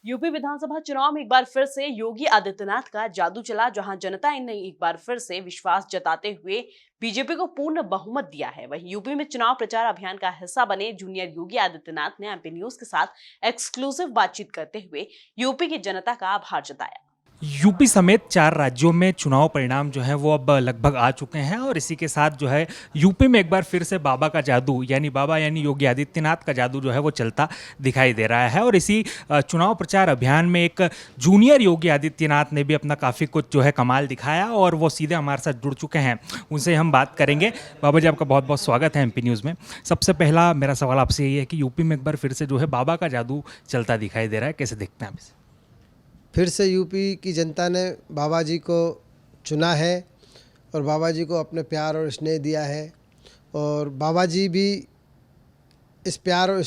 UP विधानसभा चुनाव में एक बार फिर से योगी आदित्यनाथ का जादू चला, जहां जनता ने एक बार फिर से विश्वास जताते हुए बीजेपी को पूर्ण बहुमत दिया है। वहीं यूपी में चुनाव प्रचार अभियान का हिस्सा बने जूनियर योगी आदित्यनाथ ने एमपी न्यूज के साथ एक्सक्लूसिव बातचीत करते हुए यूपी की जनता का आभार जताया। यूपी समेत 4 राज्यों में चुनाव परिणाम जो है वो अब लगभग आ चुके हैं और इसी के साथ जो है यूपी में एक बार फिर से बाबा का जादू यानी योगी आदित्यनाथ का जादू जो है वो चलता दिखाई दे रहा है। और इसी चुनाव प्रचार अभियान में एक जूनियर योगी आदित्यनाथ ने भी अपना काफ़ी कुछ जो है कमाल दिखाया और वो सीधे हमारे साथ जुड़ चुके हैं, उनसे हम बात करेंगे। बाबा जी, आपका बहुत बहुत स्वागत है एमपी न्यूज़ में। सबसे पहला मेरा सवाल आपसे यही है कि यूपी में एक बार फिर से जो है बाबा का जादू चलता दिखाई दे रहा है, कैसे देखते हैं आप इसे? फिर से यूपी की जनता ने बाबा जी को चुना है और बाबा जी को अपने प्यार और स्नेह दिया है और बाबा जी भी इस प्यार और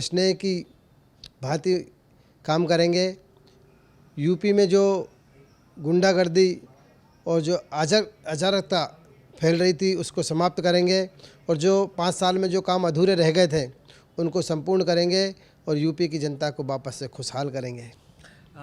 स्नेह की भांति काम करेंगे। यूपी में जो गुंडागर्दी और जो अराजकता फैल रही थी उसको समाप्त करेंगे और जो 5 साल में जो काम अधूरे रह गए थे उनको संपूर्ण करेंगे और यूपी की जनता को वापस से खुशहाल करेंगे।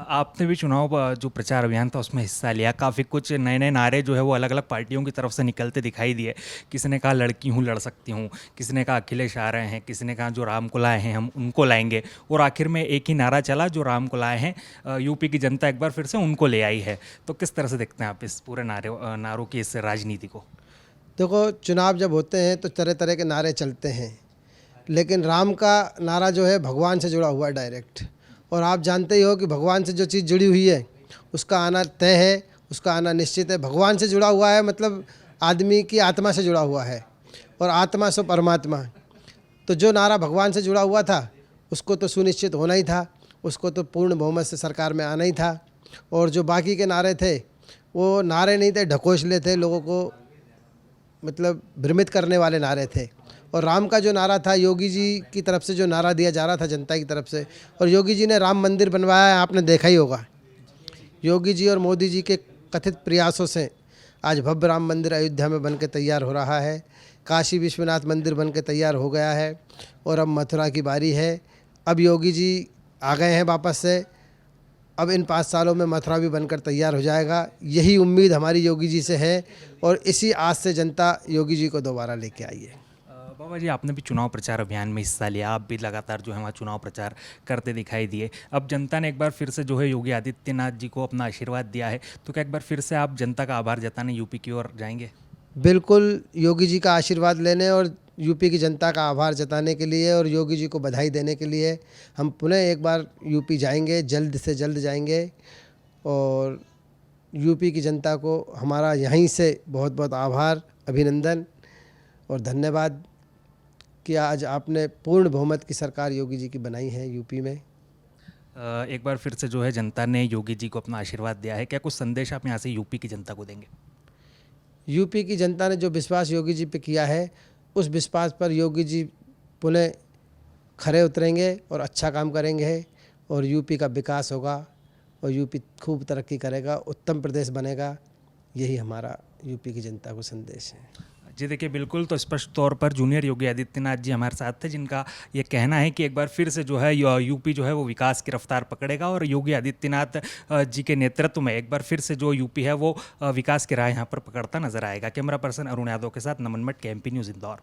आपने भी चुनाव जो प्रचार अभियान था उसमें हिस्सा लिया। काफ़ी कुछ नए नए नारे जो है वो अलग अलग पार्टियों की तरफ से निकलते दिखाई दिए। किसी ने कहा लड़की हूँ लड़ सकती हूँ, किसी ने कहा अखिलेश आ रहे हैं, किसी ने कहा जो राम को लाए हैं हम उनको लाएंगे, और आखिर में एक ही नारा चला जो राम को लाए हैं यूपी की जनता एक बार फिर से उनको ले आई है। तो किस तरह से देखते हैं आप इस पूरे नारों की इस राजनीति को? देखो, चुनाव जब होते हैं तो तरह तरह के नारे चलते हैं, लेकिन राम का नारा जो है भगवान से जुड़ा हुआ है डायरेक्ट। और आप जानते ही हो कि भगवान से जो चीज़ जुड़ी हुई है उसका आना तय है, उसका आना निश्चित है। भगवान से जुड़ा हुआ है मतलब आदमी की आत्मा से जुड़ा हुआ है और आत्मा सो परमात्मा। तो जो नारा भगवान से जुड़ा हुआ था उसको तो सुनिश्चित होना ही था, उसको तो पूर्ण बहुमत से सरकार में आना ही था। और जो बाकी के नारे थे वो नारे नहीं थे, ढकोसले थे, लोगों को मतलब भ्रमित करने वाले नारे थे। और राम का जो नारा था, योगी जी की तरफ से जो नारा दिया जा रहा था जनता की तरफ से, और योगी जी ने राम मंदिर बनवाया है, आपने देखा ही होगा। योगी जी और मोदी जी के कथित प्रयासों से आज भव्य राम मंदिर अयोध्या में बन के तैयार हो रहा है। काशी विश्वनाथ मंदिर बन के तैयार हो गया है और अब मथुरा की बारी है। अब योगी जी आ गए हैं वापस से। अब इन 5 सालों में मथुरा भी बनकर तैयार हो जाएगा। यही उम्मीद हमारी योगी जी से है और इसी आस से जनता योगी जी को दोबारा लेके आई है। बाबा जी, आपने भी चुनाव प्रचार अभियान में हिस्सा लिया, आप भी लगातार जो है वहाँ चुनाव प्रचार करते दिखाई दिए। अब जनता ने एक बार फिर से जो है योगी आदित्यनाथ जी को अपना आशीर्वाद दिया है, तो क्या एक बार फिर से आप जनता का आभार जताने यूपी की ओर जाएंगे? बिल्कुल, योगी जी का आशीर्वाद लेने और यूपी की जनता का आभार जताने के लिए और योगी जी को बधाई देने के लिए हम पुनः एक बार यूपी जाएंगे, जल्द से जल्द जाएंगे। और यूपी की जनता को हमारा यहीं से बहुत बहुत आभार, अभिनंदन और धन्यवाद कि आज आपने पूर्ण बहुमत की सरकार योगी जी की बनाई है यूपी में। एक बार फिर से जो है जनता ने योगी जी को अपना आशीर्वाद दिया है, क्या कुछ संदेश आप यहाँ से यूपी की जनता को देंगे? यूपी की जनता ने जो विश्वास योगी जी पे किया है उस विश्वास पर योगी जी पुनः खरे उतरेंगे और अच्छा काम करेंगे और यूपी का विकास होगा और यूपी खूब तरक्की करेगा, उत्तम प्रदेश बनेगा। यही हमारा यूपी की जनता को संदेश है। जी देखिए, बिल्कुल, तो स्पष्ट तौर पर जूनियर योगी आदित्यनाथ जी हमारे साथ थे, जिनका ये कहना है कि एक बार फिर से जो है यूपी जो है वो विकास की रफ्तार पकड़ेगा और योगी आदित्यनाथ जी के नेतृत्व में एक बार फिर से जो यूपी है वो विकास की राह यहाँ पर पकड़ता नजर आएगा। कैमरा पर्सन अरुण यादव के साथ नमन मट के एमपी न्यूज़ इंदौर।